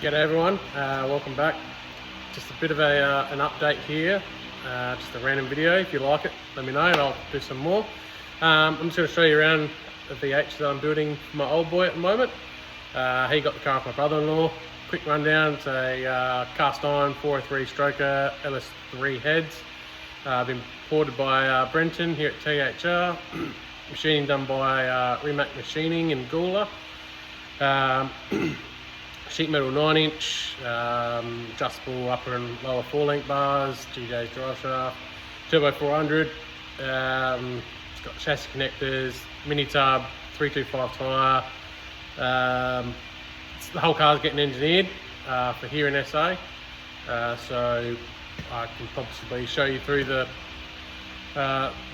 G'day everyone, welcome back. Just a bit of an update here, just a random video. If you like it, let me know and I'll do some more. I'm just going to show you around the VH that I'm building for my old boy at the moment. He got the car off my brother-in-law. Quick rundown, it's a cast iron 403 stroker LS3 heads. Been ported by Brenton here at THR. Machining done by Remac Machining in Gula. Sheet metal 9-inch, adjustable upper and lower 4-link bars, GJ's drive shaft, turbo 400. It's got chassis connectors, mini tub, 325 tyre. The whole car's getting engineered for here in SA, so I can possibly show you through the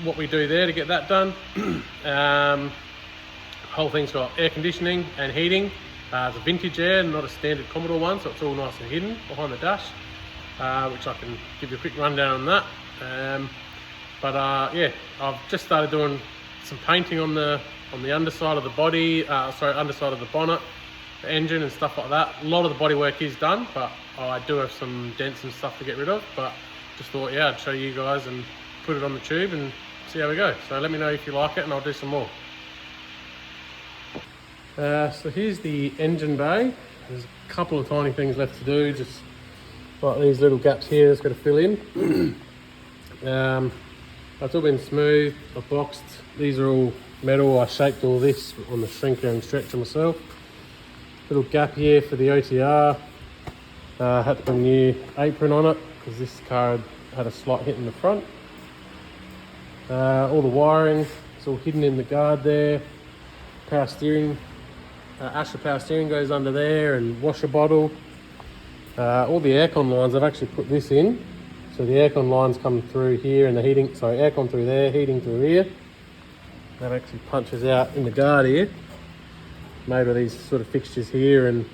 what we do there to get that done. Whole thing's got air conditioning and heating. It's a vintage air, not a standard Commodore one, so it's all nice and hidden behind the dash, which I can give you a quick rundown on that. Yeah, I've just started doing some painting on the underside of the body, underside of the bonnet, the engine and stuff like that. A lot of the bodywork is done, but I do have some dents and stuff to get rid of. But just thought, yeah, I'd show you guys and put it on the tube and see how we go. So let me know if you like it and I'll do some more. So here's the engine bay. There's a couple of tiny things left to do, just like these little gaps here that's got to fill in. It's all been smooth. I've boxed. These are all metal. I shaped all this on the shrinker and stretcher myself. Little gap here for the OTR. Had to put a new apron on it because this car had a slight hit in the front. All the wiring, it's all hidden in the guard there. Power steering. Asher power steering goes under there, and washer bottle. All the aircon lines, I've actually put this in. So the aircon lines come through here and the heating, so aircon through there, heating through here. That actually punches out in the guard here. Made with these sort of fixtures here and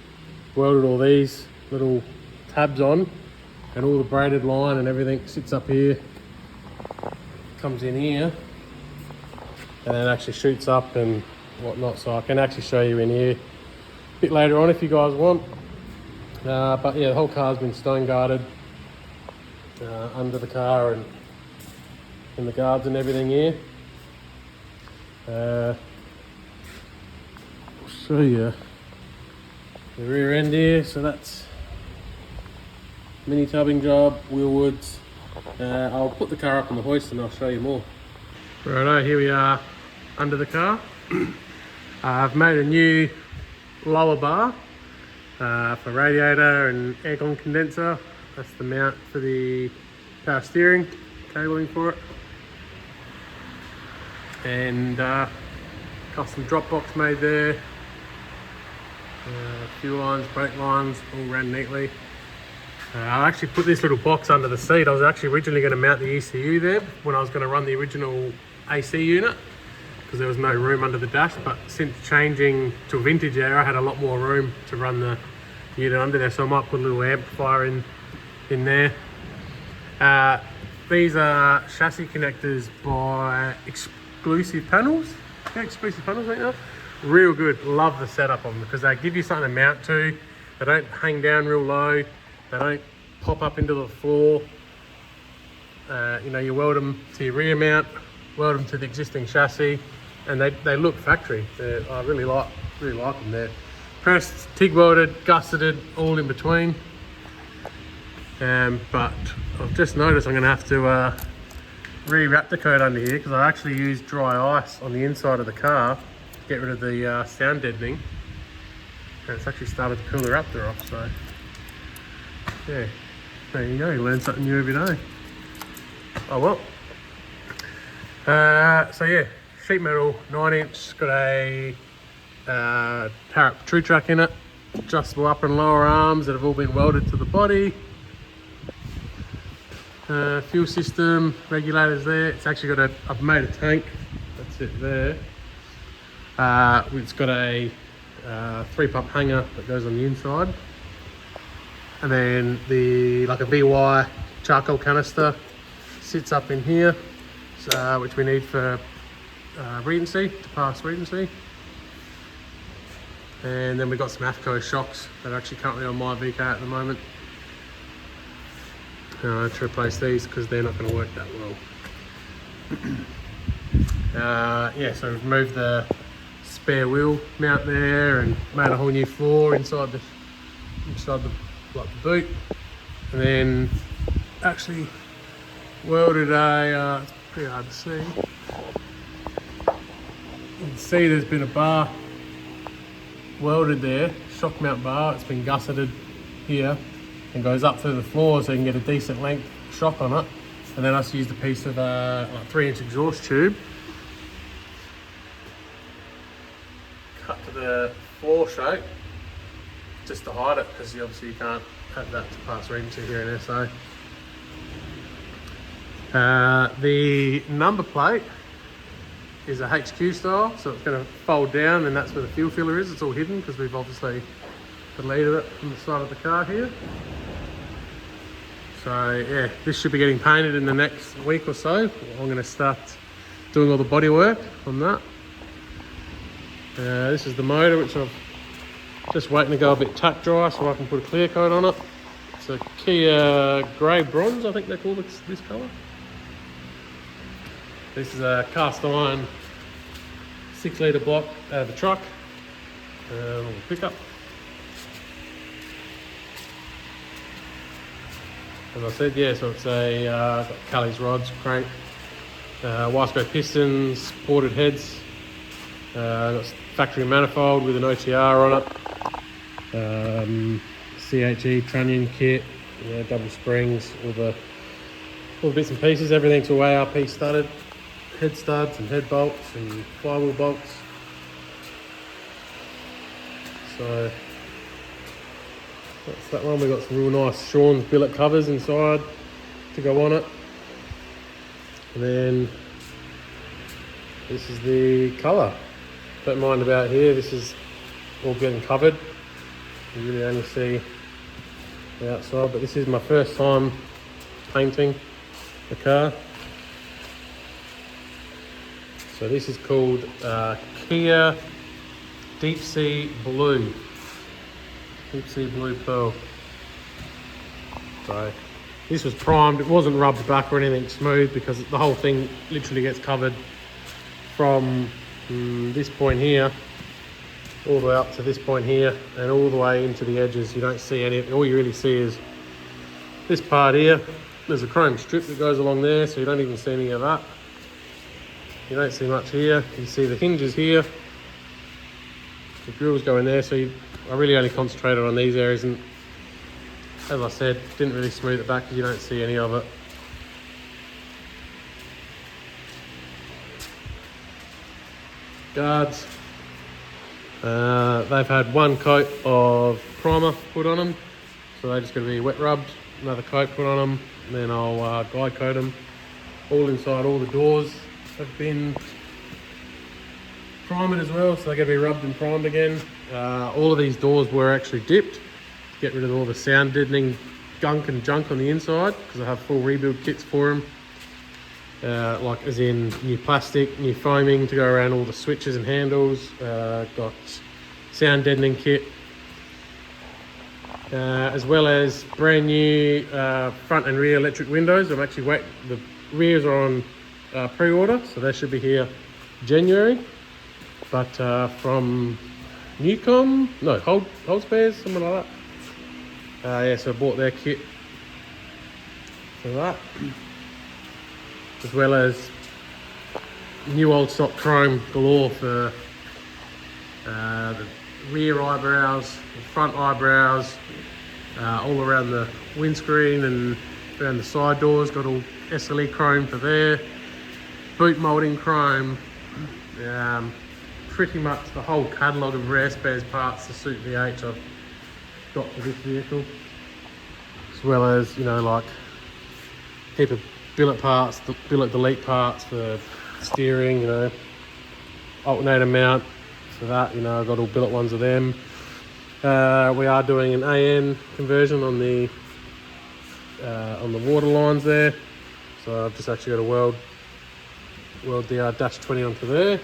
welded all these little tabs on, and all the braided line and everything sits up here, comes in here, and then actually shoots up and whatnot, so I can actually show you in here a bit later on if you guys want. But yeah, the whole car's been stone guarded under the car and in the guards and everything here. I'll show you the rear end here. So that's mini tubbing job, wheel woods. I'll put the car up on the hoist and I'll show you more. Righto, here we are under the car. I've made a new lower bar for radiator and aircon condenser. That's the mount for the power steering, cabling for it. And custom drop box made there. Fuel lines, brake lines, all ran neatly. I actually put this little box under the seat. I was actually originally going to mount the ECU there when I was going to run the original AC unit, because there was no room under the dash, but since changing to a vintage air, I had a lot more room to run the unit under there, so I might put a little amplifier in there. These are chassis connectors by Exclusive Panels. Yeah, Exclusive Panels, ain't that? Real good. Love the setup of them because they give you something to mount to. They don't hang down real low. They don't pop up into the floor. You weld them to your rear mount, weld them to the existing chassis, and they look factory. I really like them. They're pressed, TIG welded, gusseted, all in between. But I've just noticed I'm going to have to re-wrap the coat under here because I actually used dry ice on the inside of the car to get rid of the sound deadening, and it's actually started to cool the Raptor off. So yeah, there you go. You learn something new every day. Oh well. So yeah, sheet metal 9-inch, got a Parrot True Track in it, adjustable upper and lower arms that have all been welded to the body. Fuel system, regulators there. It's actually got I've made a tank, that's it there. It's got a 3-pump hanger that goes on the inside. And then like a VY charcoal canister sits up in here, which we need for regency, to pass regency. And then we've got some AFCO shocks that are actually currently on my VK at the moment. To replace these because they're not going to work that well. Yeah, so we've moved the spare wheel mount there and made a whole new floor inside the boot, and then actually welded a. It's pretty hard to see. You can see there's been a bar welded there, shock mount bar. It's been gusseted here and goes up through the floor so you can get a decent length shock on it. And then I just used a piece of like 3-inch exhaust tube, cut to the floor shape just to hide it, because obviously you can't have that to pass reading to here in SA. The number plate is a HQ style, so it's going to fold down, and that's where the fuel filler is. It's all hidden because we've obviously deleted it from the side of the car here. So yeah, this should be getting painted in the next week or so. I'm going to start doing all the body work on that. This is the motor, which I'm just waiting to go a bit tack dry so I can put a clear coat on it. It's a Kia grey bronze, I think they call this colour. This is a cast iron 6-litre block out of the truck, pickup. As I said, yeah, so it's a got Kelly's rods, crank, Wasco pistons, ported heads, got factory manifold with an OTR on it, CHE trunnion kit, yeah, double springs, all the bits and pieces. Everything's all ARP studded, head studs and head bolts and flywheel bolts. So that's that one. We've got some real nice Sean's billet covers inside to go on it. And then this is the colour. Don't mind about here, this is all getting covered. You really only see the outside, but this is my first time painting the car. So this is called Kia Deep Sea Blue. Deep Sea Blue Pearl. So this was primed, it wasn't rubbed back or anything smooth, because the whole thing literally gets covered from this point here all the way up to this point here and all the way into the edges. You don't see any, all you really see is this part here. There's a chrome strip that goes along there, so you don't even see any of that. You don't see much here. You see the hinges here, the grills go in there, so I really only concentrated on these areas, and as I said, didn't really smooth it back because you don't see any of it. Guards, they've had one coat of primer put on them, so they're just going to be wet rubbed, another coat put on them, and then I'll guide coat them. All inside, all the doors have been primed as well, so they're going to be rubbed and primed again. All of these doors were actually dipped to get rid of all the sound deadening gunk and junk on the inside, because I have full rebuild kits for them. Like as in new plastic, new foaming to go around all the switches and handles, got sound deadening kit, as well as brand new front and rear electric windows. I'm actually waiting, the rears are on pre-order, so they should be here January, but from Newcom, no, Hold Spares, something like that. Yeah, so I bought their kit for that, as well as new old stock chrome galore for the rear eyebrows, the front eyebrows, all around the windscreen and around the side doors. Got all SLE chrome for there, boot moulding chrome, pretty much the whole catalogue of rare spares parts to suit VH I've got for this vehicle, as well as, you know, like a heap of billet parts, billet delete parts for steering, you know, alternator mount for that, you know, I've got all billet ones of them. We are doing an AN conversion on the water lines there, so I've just actually got to weld the dash 20 onto there.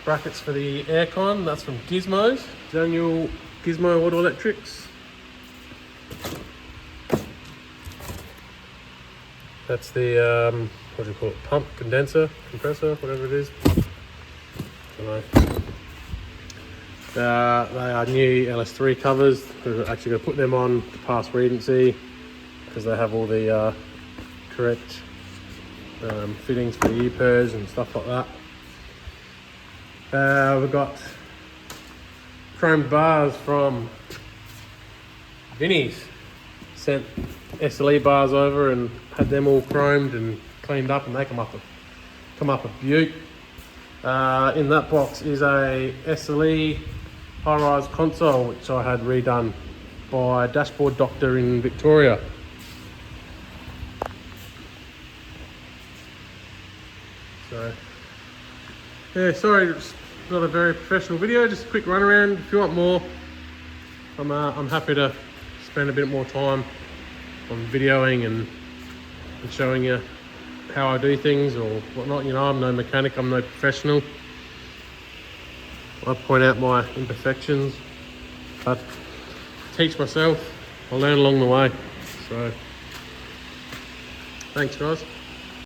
Brackets for the aircon, that's from Gizmos, Daniel Gizmo Auto Electrics. That's the, what do you call it, pump, condenser, compressor, whatever it is. I don't know. They are new LS3 covers. We're actually going to put them on to pass readency because they have all the correct fittings for the E-pairs and stuff like that. We've got chromed bars from Vinnie's. Sent SLE bars over and had them all chromed and cleaned up, and they come up a beaut. In that box is a SLE high-rise console, which I had redone by Dashboard Doctor in Victoria. So, yeah, sorry, it's not a very professional video, just a quick run around. If you want more, I'm happy to spend a bit more time on videoing and showing you how I do things or whatnot. You know, I'm no mechanic, I'm no professional. I point out my imperfections, but teach myself, I learn along the way. So, thanks guys.